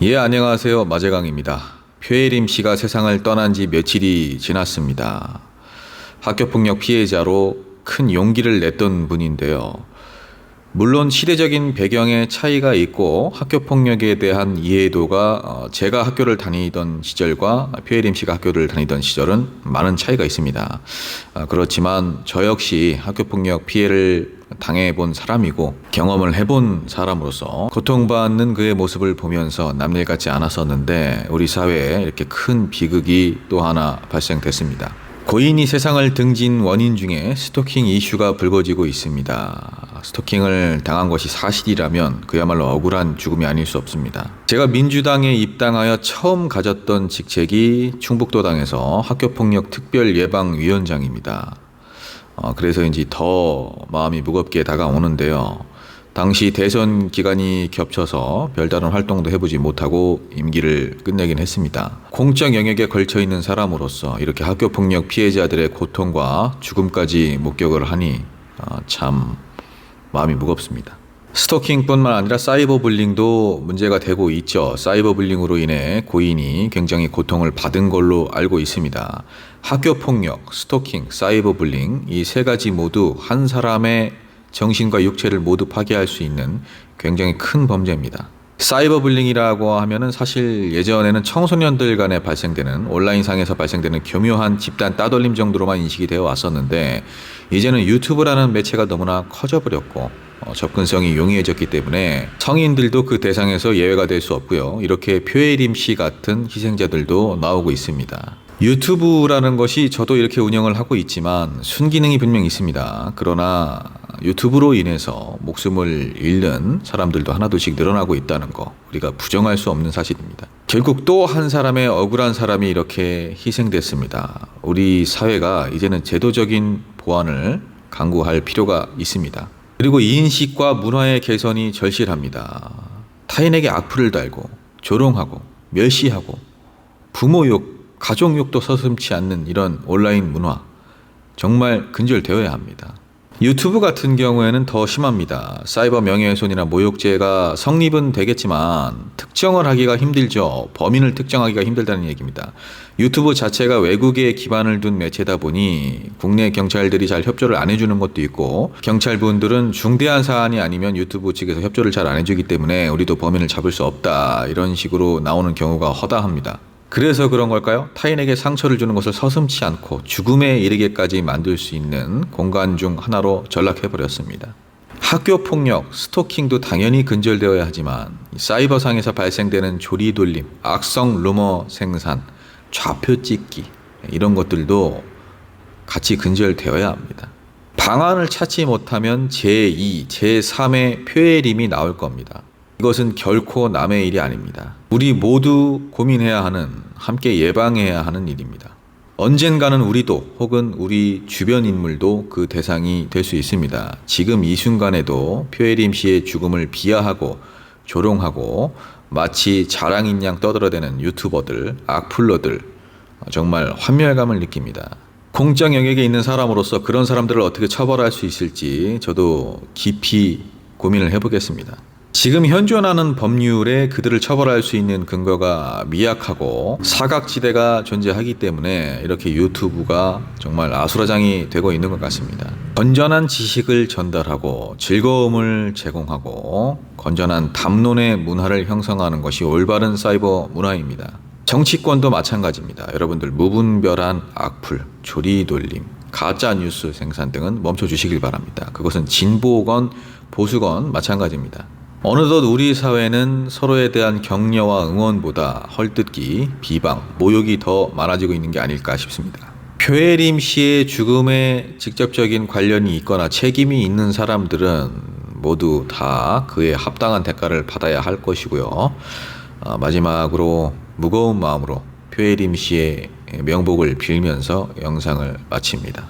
예, 안녕하세요. 마재강입니다. 표혜림 씨가 세상을 떠난 지 며칠이 지났습니다. 학교폭력 피해자로 큰 용기를 냈던 분인데요. 물론 시대적인 배경에 차이가 있고 학교폭력에 대한 이해도가 제가 학교를 다니던 시절과 표혜림 씨가 학교를 다니던 시절은 많은 차이가 있습니다. 그렇지만 저 역시 학교폭력 피해를 당해본 사람이고 경험을 해본 사람으로서 고통받는 그의 모습을 보면서 남일 같지 않았었는데 우리 사회에 이렇게 큰 비극이 또 하나 발생됐습니다. 고인이 세상을 등진 원인 중에 스토킹 이슈가 불거지고 있습니다. 스토킹을 당한 것이 사실이라면 그야말로 억울한 죽음이 아닐 수 없습니다. 제가 민주당에 입당하여 처음 가졌던 직책이 충북도당에서 학교폭력 특별예방위원장입니다. 그래서인지 더 마음이 무겁게 다가오는데요. 당시 대선 기간이 겹쳐서 별다른 활동도 해보지 못하고 임기를 끝내긴 했습니다. 공적 영역에 걸쳐 있는 사람으로서 이렇게 학교폭력 피해자들의 고통과 죽음까지 목격을 하니 참 마음이 무겁습니다. 스토킹뿐만 아니라 사이버 불링도 문제가 되고 있죠. 사이버 불링으로 인해 고인이 굉장히 고통을 받은 걸로 알고 있습니다. 학교 폭력, 스토킹, 사이버 불링 이 세 가지 모두 한 사람의 정신과 육체를 모두 파괴할 수 있는 굉장히 큰 범죄입니다. 사이버 불링이라고 하면은 사실 예전에는 청소년들 간에 발생되는 온라인상에서 발생되는 교묘한 집단 따돌림 정도로만 인식이 되어 왔었는데 이제는 유튜브라는 매체가 너무나 커져버렸고 접근성이 용이해졌기 때문에 성인들도 그 대상에서 예외가 될 수 없고요. 이렇게 표혜림 씨 같은 희생자들도 나오고 있습니다. 유튜브라는 것이 저도 이렇게 운영을 하고 있지만 순기능이 분명히 있습니다. 그러나 유튜브로 인해서 목숨을 잃는 사람들도 하나둘씩 늘어나고 있다는 거 우리가 부정할 수 없는 사실입니다. 결국 또 한 사람의 억울한 사람이 이렇게 희생됐습니다. 우리 사회가 이제는 제도적인 보완을 강구할 필요가 있습니다. 그리고 인식과 문화의 개선이 절실합니다. 타인에게 악플을 달고 조롱하고 멸시하고 부모욕, 가족욕도 서슴지 않는 이런 온라인 문화 정말 근절되어야 합니다. 유튜브 같은 경우에는 더 심합니다. 사이버 명예훼손이나 모욕죄가 성립은 되겠지만 특정을 하기가 힘들죠. 범인을 특정하기가 힘들다는 얘기입니다. 유튜브 자체가 외국에 기반을 둔 매체다 보니 국내 경찰들이 잘 협조를 안 해주는 것도 있고 경찰분들은 중대한 사안이 아니면 유튜브 측에서 협조를 잘 안 해주기 때문에 우리도 범인을 잡을 수 없다 이런 식으로 나오는 경우가 허다합니다. 그래서 그런 걸까요? 타인에게 상처를 주는 것을 서슴지 않고 죽음에 이르게까지 만들 수 있는 공간 중 하나로 전락해버렸습니다. 학교폭력, 스토킹도 당연히 근절되어야 하지만 사이버상에서 발생되는 조리돌림, 악성 루머 생산, 좌표 찍기 이런 것들도 같이 근절되어야 합니다. 방안을 찾지 못하면 제2, 제3의 표혜림이 나올 겁니다. 이것은 결코 남의 일이 아닙니다. 우리 모두 고민해야 하는, 함께 예방해야 하는 일입니다. 언젠가는 우리도 혹은 우리 주변 인물도 그 대상이 될 수 있습니다. 지금 이 순간에도 표혜림 씨의 죽음을 비하하고 조롱하고 마치 자랑인 양 떠들어대는 유튜버들, 악플러들 정말 환멸감을 느낍니다. 공적 영역에 있는 사람으로서 그런 사람들을 어떻게 처벌할 수 있을지 저도 깊이 고민을 해보겠습니다. 지금 현존하는 법률에 그들을 처벌할 수 있는 근거가 미약하고 사각지대가 존재하기 때문에 이렇게 유튜브가 정말 아수라장이 되고 있는 것 같습니다. 건전한 지식을 전달하고 즐거움을 제공하고 건전한 담론의 문화를 형성하는 것이 올바른 사이버 문화입니다. 정치권도 마찬가지입니다. 여러분들 무분별한 악플, 조리돌림, 가짜뉴스 생산 등은 멈춰주시길 바랍니다. 그것은 진보건 보수건 마찬가지입니다. 어느덧 우리 사회는 서로에 대한 격려와 응원보다 헐뜯기, 비방, 모욕이 더 많아지고 있는 게 아닐까 싶습니다. 표혜림 씨의 죽음에 직접적인 관련이 있거나 책임이 있는 사람들은 모두 다 그에 합당한 대가를 받아야 할 것이고요. 마지막으로 무거운 마음으로 표혜림 씨의 명복을 빌면서 영상을 마칩니다.